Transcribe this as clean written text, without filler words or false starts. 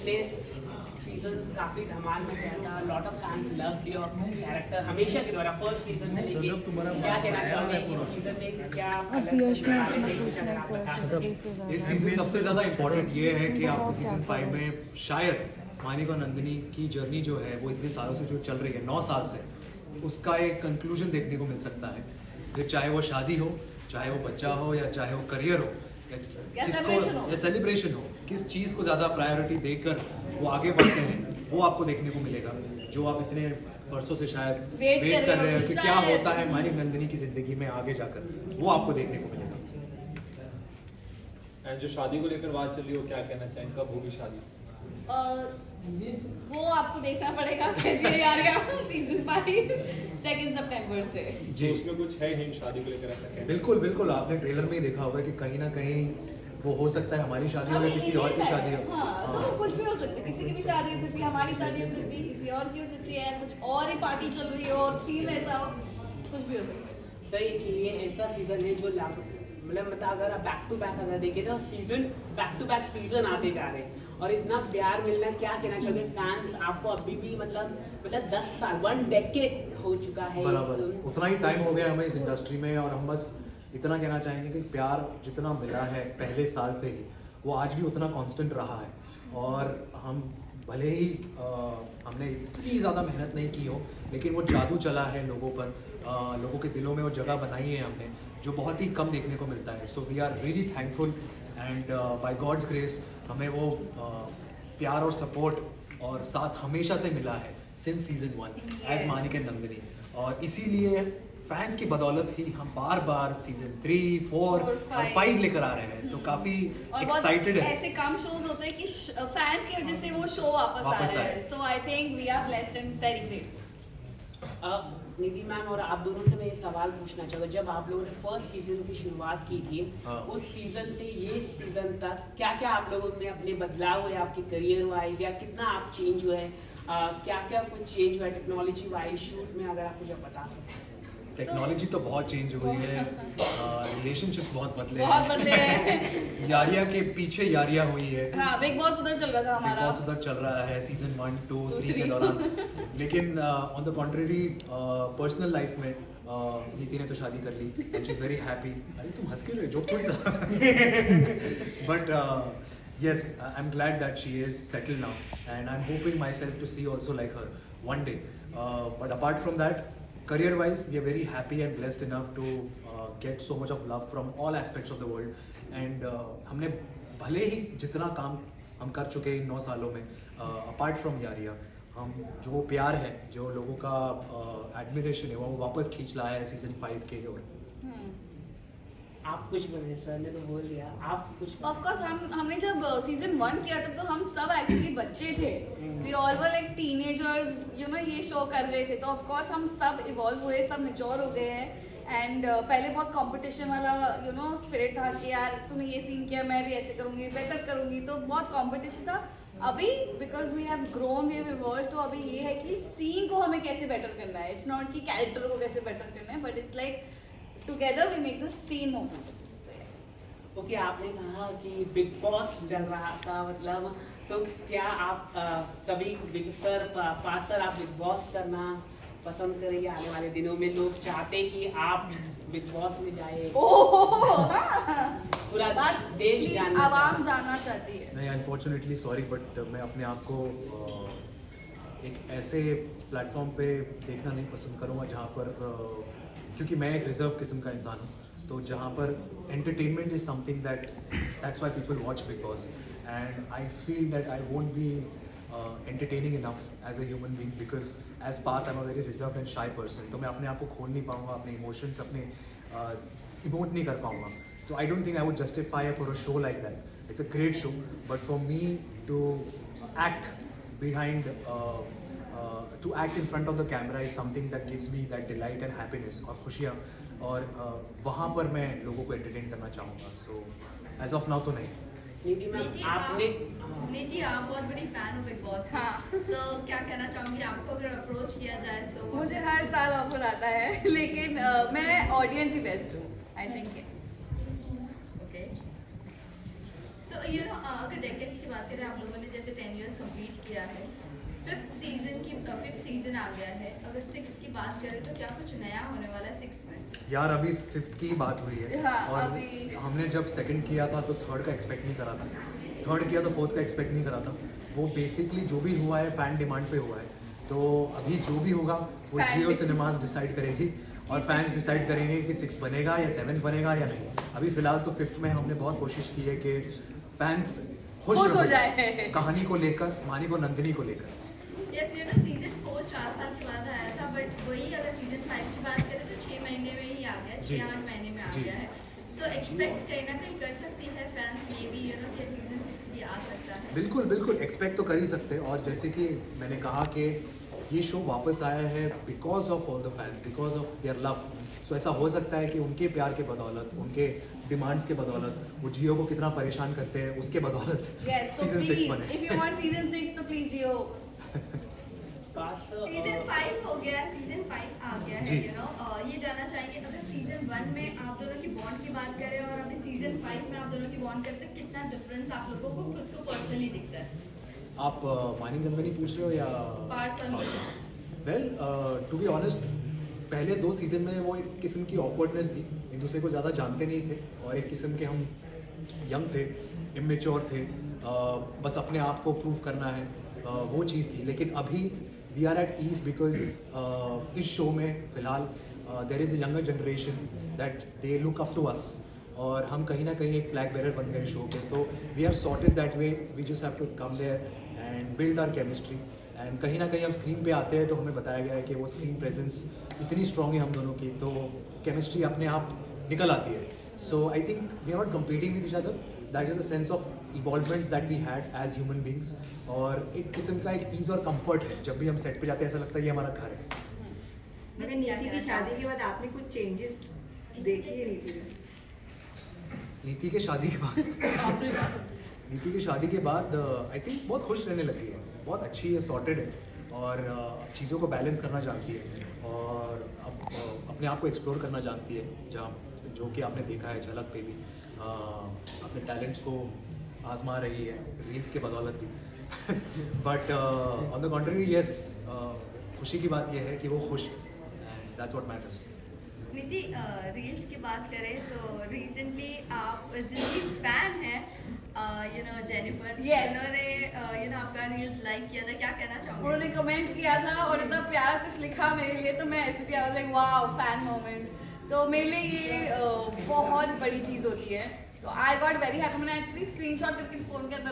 पिछले सीजन काफी धमाल मचाया था, lot of fans loved your character हमेशा की तरह फर्स्ट सीजन है, लेकिन क्या कहना चाहोगे इस सीजन में क्या पीयूष में अपना कुछ अगर आप बता सकें? इस सीजन सबसे ज़्यादा इम्पोर्टेंट ये है कि आपको सीजन 5 में शायद मानिक और नंदिनी की जर्नी जो है वो इतने सालों से जो चल रही है 9 साल से, उसका एक कंक्लूजन देखने को मिल सकता है। फिर चाहे वो शादी हो, चाहे वो बच्चा हो, या चाहे वो करियर हो, या सेलिब्रेशन हो, किस चीज़ को ज़्यादा प्रायोरिटी देकर वो आगे बढ़ते हैं वो आपको देखने को मिलेगा, जो आप इतने वर्षों से शायद वेट कर रहे हो कि क्या होता है मानिक नंदिनी की जिंदगी में आगे जाकर, वो आपको देखने को मिलेगा। एंड जो शादी को लेकर बात चल रही हो, क्या कहना चाहें, कब होगी शादी? वो आपको देखना पड़ेगा कैसे यार सीजन 5 2 सितंबर से जी, उसमें कुछ है हिंट शादी को लेकर ऐसा कहना? बिल्कुल बिल्कुल, आपने ट्रेलर में ही देखा होगा कि कहीं ना कहीं वो हो सकता है हमारी शादी हो या किसी और की शादी हो। हाँ, तो कुछ भी हो सकता है, किसी की भी शादी हो सकती है, हमारी शादी हो सकती है, किसी और की हो सकती है, कुछ और ही पार्टी चल रही हो और थीम ऐसा हो, कुछ भी हो सकता है। सही कि ये ऐसा सीजन है जो मतलब अगर आप बैक टू बैक अगर देखें तो season back to back season आते जा रहे हैं और इतना प्यार मिलना, क्या कहना चाहिए फैंस आपको अभी भी मतलब 10 साल 1 डेकेड हो चुका है बराबर, उतना ही टाइम हो गया हमें इस इंडस्ट्री में, और हम बस इतना कहना चाहेंगे कि प्यार जितना मिला है पहले साल से ही वो आज भी उतना कांस्टेंट रहा है। और हम भले ही हमने इतनी ज़्यादा मेहनत नहीं की हो, लेकिन वो जादू चला है लोगों पर, लोगों के दिलों में वो जगह बनाई है हमने, जो बहुत ही कम देखने को मिलता है। So we are really thankful and by God's grace हमें वो प्यार और सपोर्ट और साथ हमेशा से मिला है since season 1 as Manik and Nandini, और इसीलिए फैंस की बदौलत ही हम बार बार सीजन 3, 4 और 5 लेकर आ रहे हैं। तो काफी एक्साइटेड है। ऐसे कम शोज होते हैं कि फैंस की वजह से वो शो वापस आ रहे हैं, so I think we are blessed and very great. Nidhi ma'am और आप दोनों से मैं ये सवाल पूछना चाहूँगा, जब आप लोगों ने फर्स्ट सीजन की शुरुआत की थी, उस सीजन से ये सीजन तक क्या क्या आप लोगों में अपने बदलाव हुए आपके करियर वाइज, या कितना आप चेंज हुए, क्या क्या कुछ चेंज हुआ टेक्नोलॉजी वाइज शूट में, अगर आप मुझे बता सकते हैं? टेक्नोलॉजी तो बहुत चेंज हुई है, रिलेशनशिप्स बहुत बदले हैं। यारिया के पीछे यारिया हुई है। हाँ, बिग बॉस उधर चल रहा था हमारा, बिग बॉस उधर चल रहा है सीजन 1, 2, 3 के दौरान। लेकिन on the contrary personal life में नीति ने तो शादी कर ली and she is very happy. अरे तुम हंस के रहे, जोक थोड़ी था। But yes, I'm glad that she is settled now, and I'm hoping myself to see also like her one day. But apart from that, career wise we are very happy and blessed enough to get so much of love from all aspects of the world, and हमने भले ही जितना काम हम कर चुके हैं इन 9 सालों में, apart from यारिया, हम जो प्यार है, जो लोगों का एडमिरेशन है, वो वापस खींच लाया है सीजन 5 के ओर। आप कुछ बने, सर ने तो बोल दिया, आप कुछ? ऑफ कोर्स हमने जब सीजन 1 किया था तो हम सब एक्चुअली बच्चे थे, we all were like teenagers, you know, ये शो कर रहे थे, तो ऑफ कोर्स हम सब इवॉल्व हुए, सब मैच्योर हो गए हैं। एंड पहले बहुत कंपटीशन वाला यू नो स्पिरिट था कि यार तूने ये सीन किया, मैं भी ऐसे करूंगी, बेटर करूंगी, तो बहुत कंपटीशन था। अभी because we have grown, we have evolve, तो अभी ये है कि सीन को हमें कैसे बेटर करना है, इट्स नॉट कि कैरेक्टर को कैसे बेटर करना है, but it's like together we make the scene more beautiful. Okay, आपने कहा कि बिग बॉस चल रहा था, मतलब तो क्या आप कभी बिग सर पास सर आप बिग बॉस करना पसंद करेंगे? आने वाले दिनों में लोग चाहते कि आप बिग बॉस में जाए, पूरा देश जानना, आवाम जानना चाहती है। नहीं, अनफॉर्चुनेटली सॉरी, बट मैं अपने आप को एक ऐसे प्लेटफॉर्म पे देखना नहीं पसंद करूँगा जहाँ पर क्योंकि मैं एक रिजर्व किस्म का इंसान हूँ, तो जहाँ पर entertainment is something that's why people watch big boss, and I feel that I won't be entertaining enough as a human being because as Parth I'm a very reserved and shy person, तो मैं अपने आप को खोल नहीं पाऊँगा, अपने emotions अपने इमोट नहीं कर पाऊँगा, तो I don't think I would justify for a show like that. It's a great show, but for me to act behind to act in front of the camera is something that gives me that delight and happiness और खुशियाँ, और वहाँ पर मैं लोगों को entertain करना चाहूँगा, so as of now तो नहीं। निधि मैम, आपने निधि आप बहुत बड़ी फैन हो बिग बॉस की, तो क्या कहना चाहूंगी आपको अगर अप्रोच किया जाए तो? मुझे हर साल ऑफर आता है, लेकिन मैं ऑडियंस ही बेस्ट हूँ, आई थिंक। ओके, तो यू नो अगर डेकेड्स की बात करें, आप लोगों ने जैसे 10 years गया है, फिफ्थ सीजन आ गया है, अगर सिक्स की बात करें तो क्या कुछ नया होने वाला है सिक्स में? यार अभी फिफ्थ की बात हुई है हाँ, और अभी- हमने जब सेकंड किया था तो थर्ड का एक्सपेक्ट नहीं करा था, थर्ड किया तो फोर्थ का एक्सपेक्ट नहीं करा था। वो बेसिकली जो भी हुआ है फैन डिमांड पे हुआ है, तो अभी जो भी होगा वो Fan जियो demand- सिनेमाज डिसाइड करेगी और कि फैंस six डिसाइड करेंगे कि 6 बनेगा या 7 बनेगा या नहीं। अभी फिलहाल तो फिफ्थ में हमने बहुत कोशिश की है कि फैंस खुश खुश हो रहो जाए। कहानी को लेकर, मानिक और नंदिनी को लेकर। यस, सीजन 4 4 साल के बाद आया था, बट वही अगर सीजन 5 की बात करें तो 6 महीने में ही आ गया, जी। 6-8 महीने में आ जी। गया है। सो एक्सपेक्ट कहीं ना कहीं कर सकती है फैंस ये भी कि सीजन 6 भी आ सकता है। बिल्कुल बिल्कुल एक्सपेक्ट तो कर ही सकते हैं। और जैसे कि मैंने कहा कि ये शो वापस आया है because of all the fans, because of their love. So ऐसा हो सकता है कि उनके प्यार के बदौलत, उनके डिमांड्स के बदौलत, वो जियो को कितना परेशान करते हैं उसके बदौलत Yes, so सीजन 6 please, बने। if you want season 6, तो please Jio. काश सीजन 5 हो गया, सीजन 5 आ गया है, जी। ये जानना चाहेंगे अगर सीजन 1 में आप दोनों की बॉन्ड की बात करें और अभी सीजन 5 में आप दोनों की बॉन्ड करते हैं, कितना डिफरेंस आप लोगों को खुद को पर्सनली दिखता है? आप मानिक नंदनी पूछ रहे हो या part 1 well to be honest, पहले 2 सीजन में वो एक किस्म की ऑकवर्डनेस थी, एक दूसरे को ज़्यादा जानते नहीं थे और एक किस्म के हम यंग थे, इमेच्योर थे, बस अपने आप को प्रूव करना है, वो चीज़ थी। लेकिन अभी we are at ease because इस शो में फ़िलहाल there is a younger generation that they look up to us और हम कहीं ना कहीं एक फ्लैग बेरर बन गए शो पे। तो we are sorted that way, we just have to come there and build our chemistry. And कहीं ना कहीं हम स्क्रीन पे आते हैं तो हमें बताया गया है कि वो स्क्रीन प्रेजेंस इतनी स्ट्रॉन्ग है हम दोनों की, तो केमिस्ट्री अपने आप निकल आती है। So I think we are not competing with each other, that is a sense of involvement that we had as human beings. और एक किस्म का एक ईज और कंफर्ट है, जब भी हम सेट पे जाते हैं ऐसा लगता है ये हमारा घर है। मगर नीति की शादी के बाद आपने कुछ चेंजेस देखी है नीति में? नीति के शादी के बाद नीति की शादी के बाद आई थिंक बहुत खुश रहने लगी है, बहुत अच्छी है, सॉर्टेड है और चीज़ों को बैलेंस करना जानती है और अब अपने आप को एक्सप्लोर करना जानती है, जहाँ जो कि आपने देखा है झलक पे भी अपने टैलेंट्स को आजमा रही है रील्स के बदौलत भी। But on the contrary yes, खुशी की बात यह है कि वो खुश है एंड दैट्स व्हाट मैटर्स। नीति, रील्स की बात करें तो रिसेंटली आप जिनकी फैन हैं जेनिफर, Yes. उन्होंने आपका रील्स लाइक किया था, क्या कहना चाहूँगी? उन्होंने कमेंट किया था और इतना प्यारा कुछ लिखा मेरे लिए, तो मैं ऐसे थी, I was like wow, fan moment. तो मेरे लिए ये बहुत बड़ी चीज़ होती है, तो आई गॉट वेरी हैप्पी। मैंने एक्चुअली स्क्रीनशॉट करके फ़ोन के अंदर